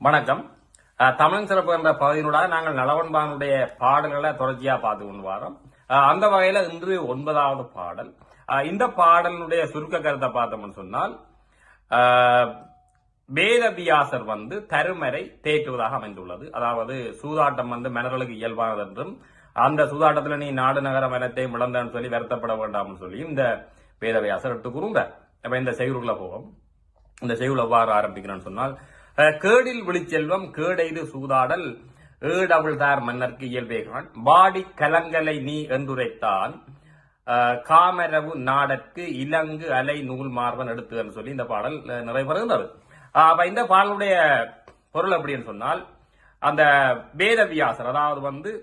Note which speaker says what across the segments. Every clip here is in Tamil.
Speaker 1: வணக்கம். தமிழ் சிறப்பு என்ற பகுதியினூடாக நாங்கள் நலவன்பானுடைய பாடல்களை தொடர்ச்சியா பார்த்து கொண்டு வரோம். அந்த வகையில இன்று 9வது பாடல். இந்த பாடலுடைய சுருக்க கருத்தை பார்த்தோம்னு சொன்னால், வேதவியாசர் தருமரை தேற்றுவதாக அமைந்துள்ளது. அதாவது சூதாட்டம் மனிதர்களுக்கு இயல்பானது என்றும், அந்த சூதாட்டத்தில் நீ நாடு நகர மனத்தை இழந்தன்னு சொல்லி வருத்தப்பட வேண்டாம்னு சொல்லி இந்த வேதவியாசர் எடுத்து கூறுகிறார். அப்ப இந்த செய்யுளுக்குள்ள போவோம். இந்த செய்யுள் எவ்வாறு ஆரம்பிக்கிறேன்னு சொன்னால், கேடில் விழிச்செல்வம் கேடெய்து சூதாடல் ஏடவிழ்தார் மன்னர்க்கு இயல்பேகான் வாடி கலங்கலை நீ என்றுரைத்தான் காமரவு நாடற்கு இலங்கு அலை நூல் மார்பன் எடுத்துன்னு சொல்லி இந்த பாடல் நிறைவேறுகிறது. அப்ப இந்த பாடலுடைய பொருள் எப்படின்னு சொன்னால், அந்த வேதவியாசர் அதாவது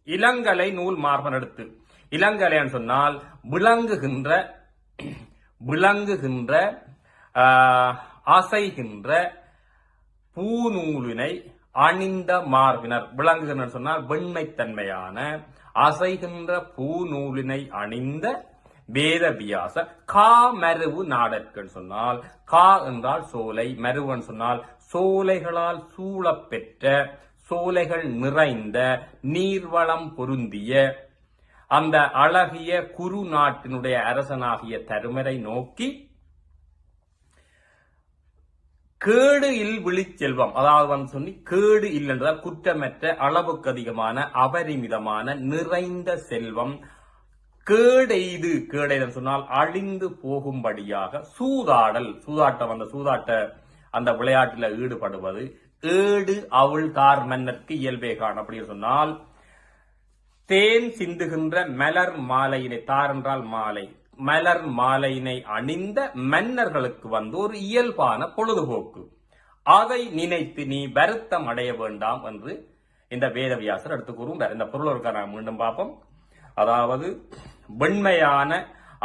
Speaker 1: இளங்கலை நூல் மார்பன் எடுத்து, இளங்கலைன்னு சொன்னால் விளங்குகின்ற அசைகின்ற பூநூலினை அணிந்த மார்பினர். விளங்குகின்ற சொன்னால் வெண்மைத்தன்மையான அசைகின்ற பூநூலினை அணிந்த வேதவியாச கா மருவு நாடற்கு சொன்னால், கா என்றால் சோலை, மருவன் சொன்னால் சோலைகளால் சூழப்பெற்ற சோலைகள் நிறைந்த நீர்வளம் பொருந்திய அந்த அழகிய குரு நாட்டினுடைய அரசனாகிய தருமரை நோக்கி கேடு இல் விழிச்செல்வம், அதாவது சொல்லி கேடு இல் என்றால் குற்றமற்ற அளவுக்கு அதிகமான அபரிமிதமான நிறைந்த செல்வம், கேடெய்து சொன்னால் அழிந்து போகும்படியாக சூதாட்ட அந்த விளையாட்டில் ஈடுபடுவது ஏடு அவிழ்தார் மன்னர்க்கு இயல்பேகான். அப்படின்னு சொன்னால் தேன் சிந்துகின்ற மலர் மாலையினை, தார் என்றால் மாலை, மலர் மாலையினை அணிந்த மன்னர்களுக்கு ஒரு இயல்பான பொழுதுபோக்கு. அதை நினைத்து நீ வருத்தம் அடைய வேண்டாம் என்று இந்த வேதவியாசர் எடுத்து கூறுகிறார். இந்த பொருளுக்காக நாம் மீண்டும் பார்ப்போம். அதாவது வெண்மையான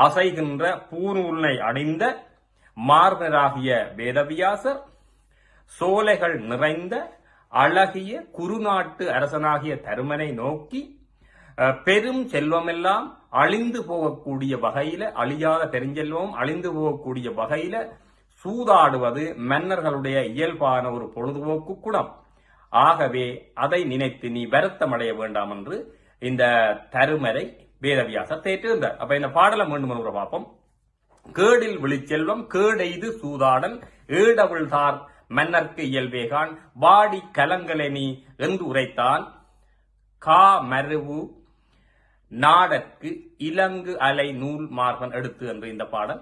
Speaker 1: அசைகின்ற பூநூலினை அணிந்த மார்பராகிய வேதவியாசர் சோலைகள் நிறைந்த அழகிய குறுநாட்டு அரசனாகிய தருமனை நோக்கி பெரும் செல்வமெல்லாம் அழிந்து போகக்கூடிய வகையில, அழியாத பெருஞ்செல்வம் அழிந்து போகக்கூடிய வகையில சூதாடுவது மன்னர்களுடைய இயல்பான ஒரு பொழுதுபோக்கு குணம். ஆகவே அதை நினைத்து நீ வருத்தம் அடைய வேண்டாம் என்று இந்த தருமரை வேதவியாசர் தேற்றிருந்தார். அப்ப இந்த பாடலை மீண்டும் ஒரு பார்ப்போம். கேடில் விழிச்செல்வம் கேடெய்து சூதாடல் ஏடவிழ்தார் மன்னர்க்கு இயல்பேகான் வாடி கலங்கலெனி என்று உரைத்தான் கா மருவு நாடற்கு இலங்கு அலை நூல் மார்பன் எடுத்து என்று இந்த பாடல்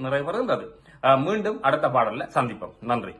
Speaker 1: நிறைவேறுகிறது. மீண்டும் அடுத்த பாடல்ல சந்திப்போம். நன்றி.